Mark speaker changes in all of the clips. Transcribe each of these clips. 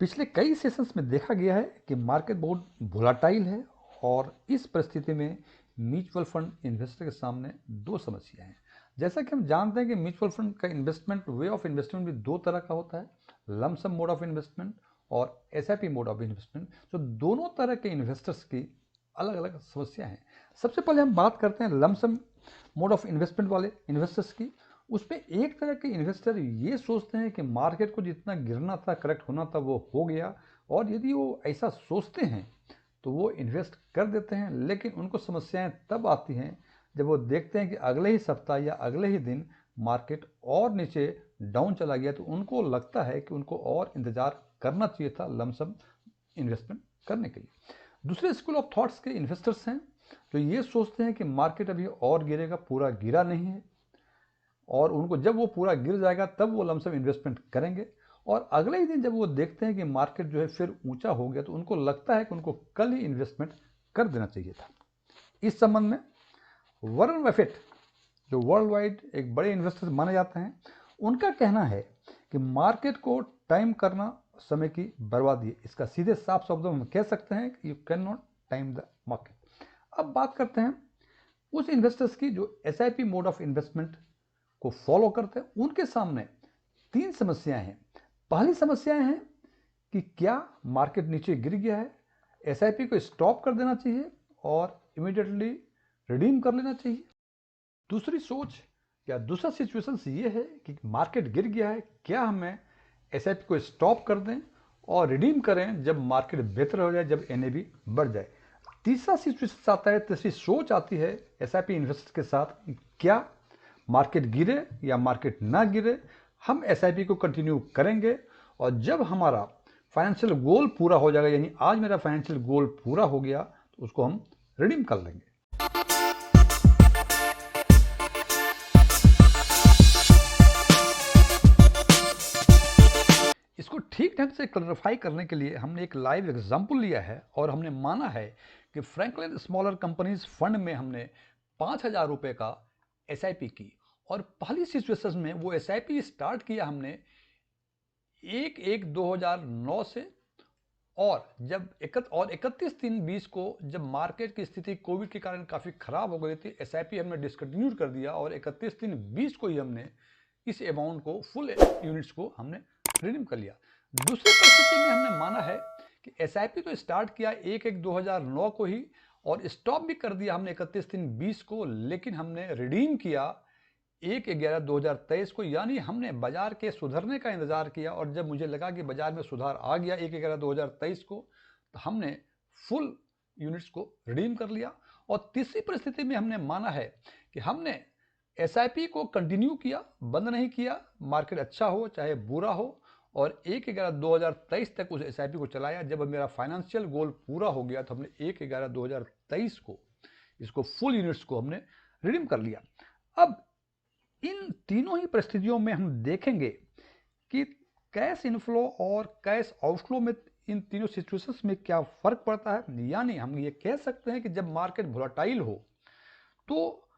Speaker 1: पिछले कई सेशंस में देखा गया है कि मार्केट बहुत वोलाटाइल है और इस परिस्थिति में म्यूचुअल फंड इन्वेस्टर के सामने दो समस्याएं हैं। जैसा कि हम जानते हैं कि म्यूचुअल फंड का इन्वेस्टमेंट वे ऑफ इन्वेस्टमेंट भी दो तरह का होता है, लमसम मोड ऑफ इन्वेस्टमेंट और एसआईपी मोड ऑफ इन्वेस्टमेंट। तो दोनों तरह के इन्वेस्टर्स की अलग अलग समस्या हैं। सबसे पहले हम बात करते हैं लमसम मोड ऑफ इन्वेस्टमेंट वाले इन्वेस्टर्स की। उसमें एक तरह के इन्वेस्टर ये सोचते हैं कि मार्केट को जितना गिरना था, करेक्ट होना था, वो हो गया, और यदि वो ऐसा सोचते हैं तो वो इन्वेस्ट कर देते हैं। लेकिन उनको समस्याएं तब आती हैं जब वो देखते हैं कि अगले ही सप्ताह या अगले ही दिन मार्केट और नीचे डाउन चला गया, तो उनको लगता है कि उनको और इंतजार करना चाहिए था लमसम इन्वेस्टमेंट करने के लिए। दूसरे स्कूल ऑफ थॉट्स के इन्वेस्टर्स हैं जो ये सोचते हैं कि मार्केट अभी और गिरेगा, पूरा गिरा नहीं है, और उनको जब वो पूरा गिर जाएगा तब वो लमसम इन्वेस्टमेंट करेंगे। और अगले ही दिन जब वो देखते हैं कि मार्केट जो है फिर ऊंचा हो गया, तो उनको लगता है कि उनको कल ही इन्वेस्टमेंट कर देना चाहिए था। इस संबंध में वॉरेन बफेट, जो वर्ल्ड वाइड एक बड़े इन्वेस्टर माने जाते हैं, उनका कहना है कि मार्केट को टाइम करना समय की बर्बादी है। इसका सीधे साफ शब्दों में हम कह सकते हैं कि you can not time the market. अब बात करते हैं उस इन्वेस्टर्स की जो एसआईपी मोड ऑफ इन्वेस्टमेंट को फॉलो करते हैं। उनके सामने तीन समस्याएं हैं। पहली समस्याएं हैं कि क्या मार्केट नीचे गिर गया है, एसआईपी को स्टॉप कर देना चाहिए और इमीडिएटली रिडीम कर लेना चाहिए। दूसरी सोच या दूसरा सिचुएशन ये है कि मार्केट गिर गया है, क्या हमें एसआईपी को स्टॉप कर दें और रिडीम करें जब मार्केट बेहतर हो जाए, जब एनएवी बढ़ जाए। तीसरा सिचुएशन आता है, तीसरी सोच आती है एसआईपी इन्वेस्टर के साथ, क्या मार्केट गिरे या मार्केट ना गिरे, हम एसआईपी को कंटिन्यू करेंगे, और जब हमारा फाइनेंशियल गोल पूरा हो जाएगा, यानी आज मेरा फाइनेंशियल गोल पूरा हो गया, तो उसको हम रिडीम कर लेंगे। इसको ठीक ढंग से क्लैरिफाई करने के लिए हमने एक लाइव एग्जांपल लिया है और हमने माना है कि फ्रैंकलिन स्मॉलर कंपनीज फंड में हमने 5,000 रुपए का एसआईपी की, और पहली सिचुएशन में वो एसआईपी स्टार्ट किया हमने 1/1/2009 से, और जब 31/3/20 को जब मार्केट की स्थिति कोविड के कारण काफ़ी खराब हो गई थी, एसआईपी हमने डिसकंटिन्यू कर दिया, और 31/3/20 को ही हमने इस अमाउंट को, फुल यूनिट्स को हमने रिडीम कर लिया। दूसरी परिस्थिति में हमने माना है कि एसआईपी तो स्टार्ट किया 1/1/2009 को ही, और स्टॉप भी कर दिया हमने 31/3/20 को, लेकिन हमने रिडीम किया 1/11/2023 को। यानी हमने बाजार के सुधरने का इंतजार किया, और जब मुझे लगा कि बाजार में सुधार आ गया 1/11/2023 को, तो हमने फुल यूनिट्स को रिडीम कर लिया। और तीसरी परिस्थिति में हमने माना है कि हमने एसआईपी को कंटिन्यू किया, बंद नहीं किया, मार्केट अच्छा हो चाहे बुरा हो, और 1/11/2023 तक उस एसआईपी को चलाया। जब मेरा फाइनेंशियल गोल पूरा हो गया, तो हमने 1/11/2023 को इसको फुल यूनिट्स को हमने रिडीम कर लिया। अब इन तीनों ही परिस्थितियों में हम देखेंगे कि कैश इनफ्लो और कैश आउटफ्लो में इन तीनों सिचुएशंस में क्या फर्क पड़ता है। यानी हम ये कह सकते हैं कि जब मार्केट वोलेटाइल हो तो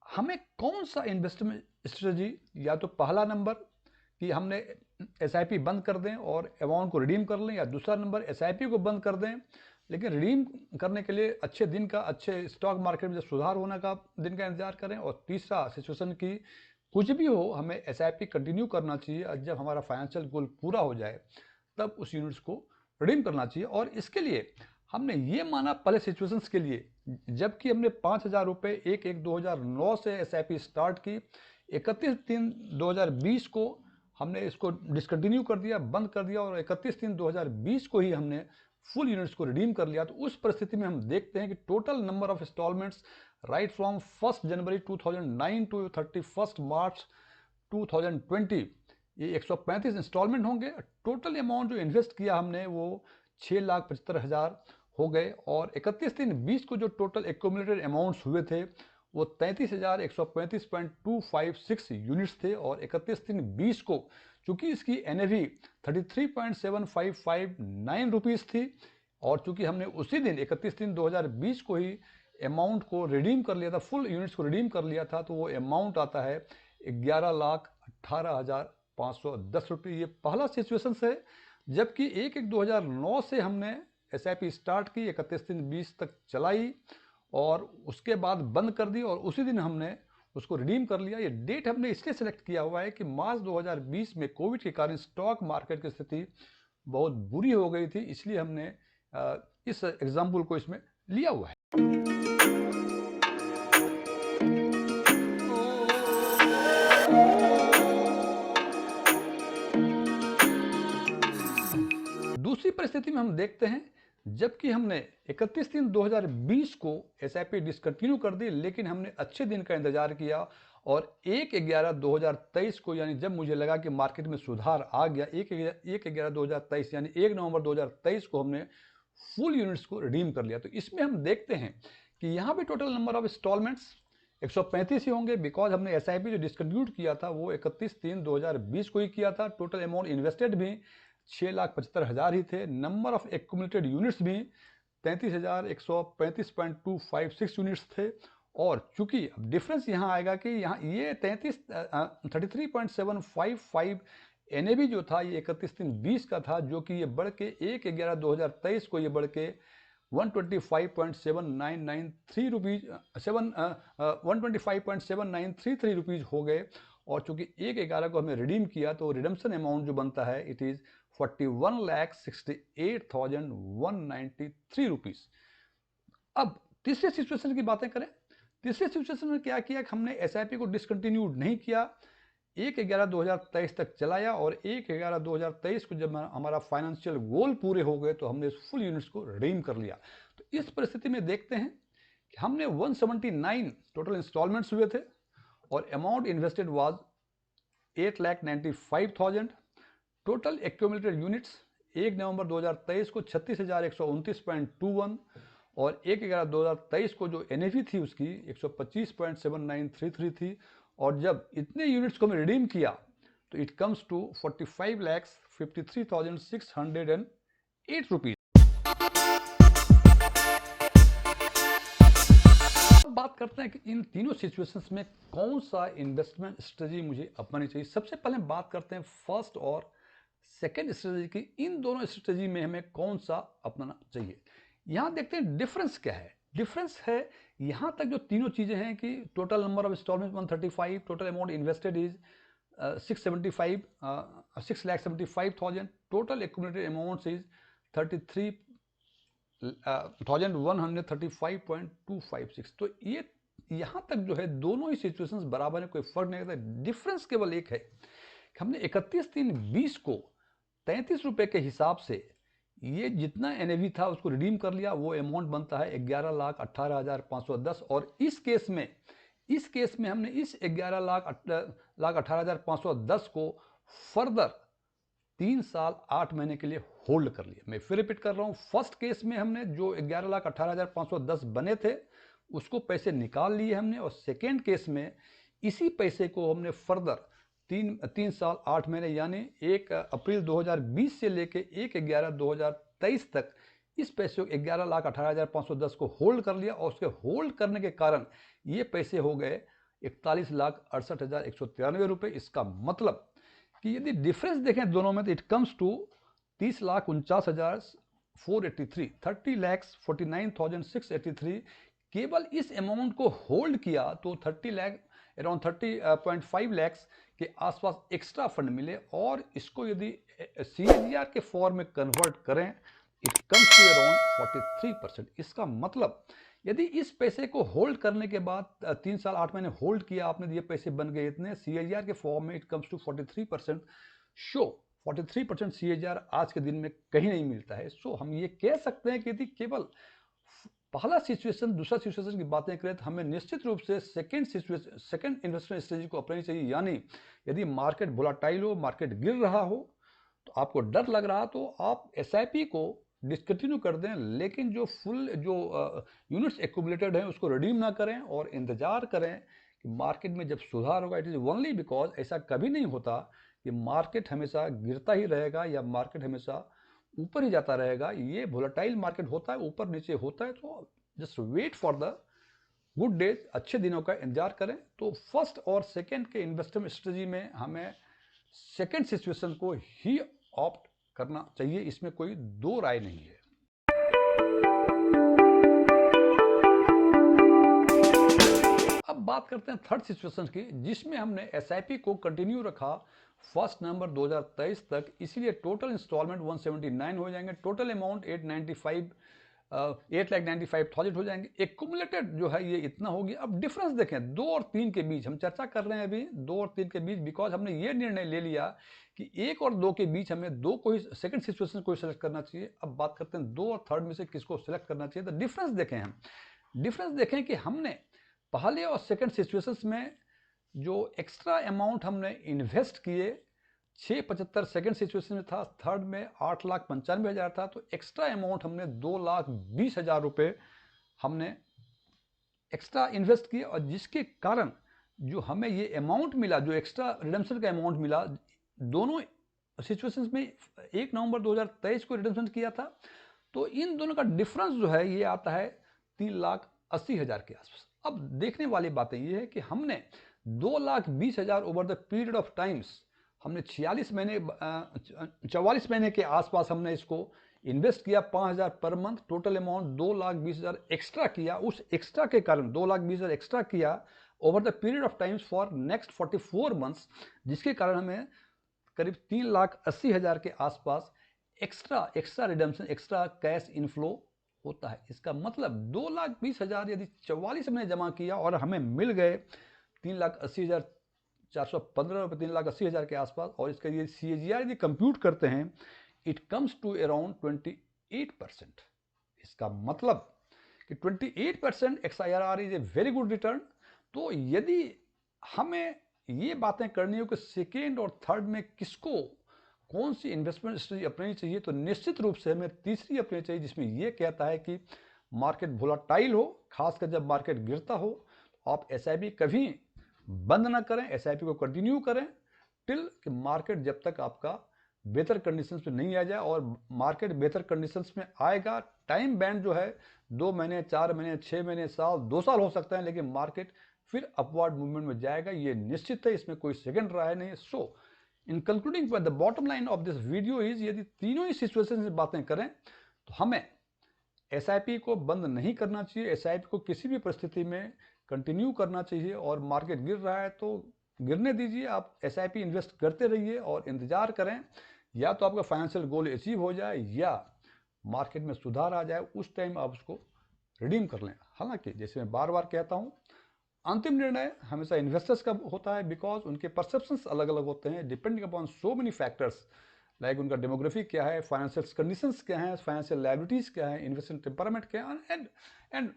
Speaker 1: हमें कौन सा इन्वेस्टमेंट स्ट्रेटजी, या तो पहला नंबर कि हमने एसआईपी बंद कर दें और अमाउंट को रिडीम कर लें, या दूसरा नंबर एसआईपी को बंद कर दें लेकिन रिडीम करने के लिए अच्छे दिन का, अच्छे स्टॉक मार्केट में जब सुधार होने का दिन का इंतजार करें, और तीसरा सिचुएशन की कुछ भी हो हमें एसआईपी कंटिन्यू करना चाहिए, और जब हमारा फाइनेंशियल गोल पूरा हो जाए तब उस यूनिट्स को रिडीम करना चाहिए। और इसके लिए हमने ये माना पहले सिचुएशंस के लिए, जबकि हमने 5,000 रुपये 1/1/2009 से एसआईपी स्टार्ट की, 31/3/2020 को हमने इसको डिसकंटिन्यू कर दिया, बंद कर दिया, और 31/3/2020 को ही हमने फुल यूनिट्स को रिडीम कर लिया। तो उस परिस्थिति में हम देखते हैं कि total number of instalments right from 1 January 2009 to 31 March 2020, ये 135 इंस्टॉलमेंट होंगे। टोटल अमाउंट जो इन्वेस्ट किया हमने वो 6,75,000 हो गए, और 31/3/20 को जो टोटल एक्यूमुलेटेड अमाउंट्स हुए थे वो 33,135.256 यूनिट्स थे। और 31/3/20 को चूंकि इसकी एनएवी 33.7559 रुपीज़ थी, और चूंकि हमने उसी दिन 31/3/2020 को ही अमाउंट को रिडीम कर लिया था, फुल यूनिट्स को रिडीम कर लिया था, तो वो अमाउंट आता है 11,18,510 रुपये। ये पहला सिचुएशन है जबकि 1/1/2009 से हमने SIP स्टार्ट की, 31/3/20 तक चलाई और उसके बाद बंद कर दी और उसी दिन हमने उसको रिडीम कर लिया। ये डेट हमने इसलिए सेलेक्ट किया हुआ है कि मार्च 2020 में कोविड के कारण स्टॉक मार्केट की स्थिति बहुत बुरी हो गई थी, इसलिए हमने इस एग्जाम्पल को इसमें लिया हुआ है। दूसरी परिस्थिति में हम देखते हैं, जबकि हमने 31/3/2020 को SIP डिसकंटिन्यू कर दी, लेकिन हमने अच्छे दिन का इंतजार किया और 1/11/2023 को, यानी जब मुझे लगा कि मार्केट में सुधार आ गया, 1/11/2023 यानी 1 नवंबर 2023 को हमने फुल यूनिट्स को रिडीम कर लिया। तो इसमें हम देखते हैं कि यहाँ पे टोटल नंबर ऑफ इंस्टॉलमेंट्स 135 ही होंगे, बिकॉज हमने SIP जो डिसकंटिन्यूड किया था वो 31/3/2020 को ही किया था। टोटल अमाउंट इन्वेस्टेड भी 6,75,000 ही थे। नंबर ऑफ एक्यूमुलेटेड यूनिट्स भी 33,135.256 यूनिट्स थे। और चूंकि अब डिफरेंस यहाँ आएगा कि यहाँ ये 33.755 NAV जो था ये 31/3/20 का था, जो कि ये बढ़ के 1/11/2023 को ये बढ़ के 125.793 रुपीज 125.7933 रुपीज हो गए। और चूंकि 1/11 को हमने रिडीम किया तो रिडम्पशन अमाउंट जो बनता है इट इज 41,68,193 रुपीज। अब तीसरे सिचुएशन की बातें करें। तीसरे सिचुएशन में क्या किया कि हमने SIP को डिसकंटिन्यूड नहीं किया, 1/11/2023 तक चलाया और 1/11/2023 को जब हमारा फाइनेंशियल गोल पूरे हो गए तो हमने फुल यूनिट्स को रिडीम कर लिया। तो इस परिस्थिति में देखते हैं कि हमने 179 टोटल इंस्टॉलमेंट्स हुए थे और amount invested was 8,95,000। Total accumulated units 1 नवंबर 2023 को 36,129.21 और 1/11/2023 को जो NAV थी उसकी 125.7933 थी। और जब इतने यूनिट्स को हमने रिडीम किया तो इट कम्स टू 45,53,608 रुपीज। बात करते हैं कि इन तीनों सिचुएशंस में कौन सा इन्वेस्टमेंट स्ट्रेटजी मुझे अपनानी चाहिए। सबसे पहले बात करते हैं फर्स्ट और सेकेंड स्ट्रेटजी की। इन दोनों स्ट्रेटजी में हमें कौन सा अपनाना चाहिए। यहाँ देखते हैं डिफरेंस क्या है। डिफरेंस है यहाँ तक जो तीनों चीज़ें हैं कि total number of instalment 135, total amount invested is 6,75,000, total accumulated amount is 33,135.256। तो ये यहाँ तक जो है दोनों ही सिचुएशंस बराबर है, कोई फर्क नहीं रहता। डिफरेंस केवल एक है कि हमने 31/3/20 को 33 रुपये के हिसाब से ये जितना NAV था उसको रिडीम कर लिया, वो अमाउंट बनता है 11,18,510। और इस केस में हमने इस 11,18,510 को फर्दर 3 साल 8 महीने के लिए होल्ड कर लिया। मैं फिर रिपीट कर रहा हूँ, फर्स्ट केस में हमने जो 11,18,510 बने थे उसको पैसे निकाल लिए हमने, और सेकेंड केस में इसी पैसे को हमने फर्दर 3 साल 8 महीने यानी 1 अप्रैल 2020 से लेके 1/11/2023 तक इस पैसे को 11,18,510 को होल्ड कर लिया। और उसके होल्ड करने के कारण ये पैसे हो गए 41,68,193 रुपये। इसका मतलब कि यदि डिफरेंस देखें दोनों में तो इट कम्स टू 30,49,483, 30,49,683। केवल इस अमाउंट को होल्ड किया तो 30.5 लाख के आसपास एक्स्ट्रा फंड मिले। और इसको यदि CAGR के फॉर्म में कन्वर्ट करें इट कम्स टू अराउंड 43%। इसका मतलब यदि इस पैसे को होल्ड करने के बाद 3 साल 8 महीने होल्ड किया आपने, ये पैसे बन गए इतने, CAGR के फॉर्म में it comes to 43%। Show 43% CAGR आज के दिन में कहीं नहीं मिलता है। सो हम ये कह सकते हैं कि यदि केवल पहला सिचुएशन दूसरा सिचुएशन की बातें करें तो हमें निश्चित रूप से सेकंड इन्वेस्टमेंट स्ट्रेटजी को अपनानी चाहिए। यानी यदि मार्केट वोलाटाइल हो, मार्केट गिर रहा हो, तो आपको डर लग रहा तो आप SIP को डिसकंटिन्यू कर दें, लेकिन जो यूनिट्स एक्यूमुलेटेड हैं उसको रिडीम ना करें और इंतजार करें कि मार्केट में जब सुधार होगा। इट इज़ ओनली बिकॉज ऐसा कभी नहीं होता कि मार्केट हमेशा गिरता ही रहेगा या मार्केट हमेशा ऊपर ही जाता रहेगा। ये वोलेटाइल मार्केट होता है, ऊपर नीचे होता है। तो just wait for the good days, अच्छे दिनों का इंतजार करें। तो फर्स्ट और सेकंड के इन्वेस्टमेंट स्ट्रेटजी में हमें सेकंड सिचुएशन को ही ऑप्ट करना चाहिए, इसमें कोई दो राय नहीं है। अब बात करते हैं थर्ड सिचुएशन की, जिसमें हमने एसआईपी को कंटिन्यू रखा 1 नवंबर 2023 तक, इसलिए टोटल इंस्टॉलमेंट 179 हो जाएंगे, टोटल अमाउंट 8,95,000 हो जाएंगे, एक्यूमुलेटेड जो है ये इतना हो गया। अब डिफरेंस देखें 2 और 3 के बीच, हम चर्चा कर रहे हैं अभी 2 और 3 के बीच, बिकॉज हमने ये निर्णय ले लिया कि 1 और 2 के बीच हमें 2 को ही, सेकंड सिचुएशन को ही सेलेक्ट करना चाहिए। अब बात करते हैं 2 और थर्ड में से किसको सेलेक्ट करना चाहिए। तो डिफरेंस देखें, हम डिफरेंस देखें कि हमने पहले और सेकंड सिचुएशंस में जो एक्स्ट्रा अमाउंट हमने इन्वेस्ट किए 675 सेकंड सिचुएशन में था, थर्ड में 8,95,000 था, तो एक्स्ट्रा अमाउंट हमने 2,20,000 रुपये हमने एक्स्ट्रा इन्वेस्ट किए, और जिसके कारण जो हमें ये अमाउंट मिला, जो एक्स्ट्रा रिडेम्पशन का अमाउंट मिला, दोनों सिचुएशंस में 1 नवंबर 2023 को रिडेम्पशन किया था, तो इन दोनों का डिफरेंस जो है ये आता है 3,80,000 के आसपास। अब देखने वाली बातें ये है कि हमने 2,20,000 over the period of times, हमने 44 महीने के आसपास हमने इसको इन्वेस्ट किया, 5,000 per month, total amount 2,20,000 extra किया। उस एक्स्ट्रा के कारण 2,20,000 एक्स्ट्रा किया over the period of times for next 44 months, जिसके कारण हमें करीब 3,80,000 के आसपास extra redemption, extra cash inflow होता है। इसका मतलब 2,20,000 यदि 44 में जमा किया और हमें मिल गए 3,80,415 रुपये, 3,80,000 के आसपास, और इसका ये CAGR यदि कंप्यूट करते हैं, इट कम्स टू अराउंड 28%। इसका मतलब कि 28% XIRR is a very good return. तो यदि हमें ये बातें करनी हो कि सेकेंड और थर्ड में किसको कौन सी इन्वेस्टमेंट स्ट्रेटजी अपनानी चाहिए, तो निश्चित रूप से हमें तीसरी अपनानी चाहिए, जिसमें यह कहता है कि मार्केट वोलाटाइल हो, खासकर जब मार्केट गिरता हो, आप SIP कभी बंद ना करें, SIP को कंटिन्यू करें टिल कि मार्केट जब तक आपका बेहतर कंडीशंस में नहीं आ जाए। और मार्केट बेहतर कंडीशंस में आएगा, टाइम बैंड जो है 2 महीने, 4 महीने, 6 महीने, साल, 2 साल हो सकता है, लेकिन मार्केट फिर अपवर्ड मूवमेंट में जाएगा, ये निश्चित है, इसमें कोई सेकंड राय नहीं है। So in concluding the bottom line of this video is, यदि तीनों ही सिचुएशन से बातें करें तो हमें SIP को बंद नहीं करना चाहिए, SIP को किसी भी परिस्थिति में कंटिन्यू करना चाहिए, और मार्केट गिर रहा है तो गिरने दीजिए, आप SIP इन्वेस्ट करते रहिए और इंतजार करें या तो आपका फाइनेंशियल गोल अचीव हो जाए या मार्केट में सुधार आ जाए, उस टाइम आप उसको रिडीम कर लें। हालांकि जैसे मैं बार बार कहता हूं, अंतिम निर्णय हमेशा इन्वेस्टर्स का होता है, बिकॉज उनके परसेप्शंस अलग अलग होते हैं, depending upon so many factors, like उनका डेमोग्राफी क्या है, फाइनेंशियल कंडीशंस क्या है, फाइनेंशियल लायबिलिटीज क्या है, इन्वेस्टमेंट टेम्परामेंट क्या है, एंड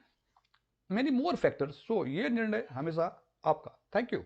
Speaker 1: मेनी मोर फैक्टर्स। सो ये निर्णय हमेशा आपका। Thank you.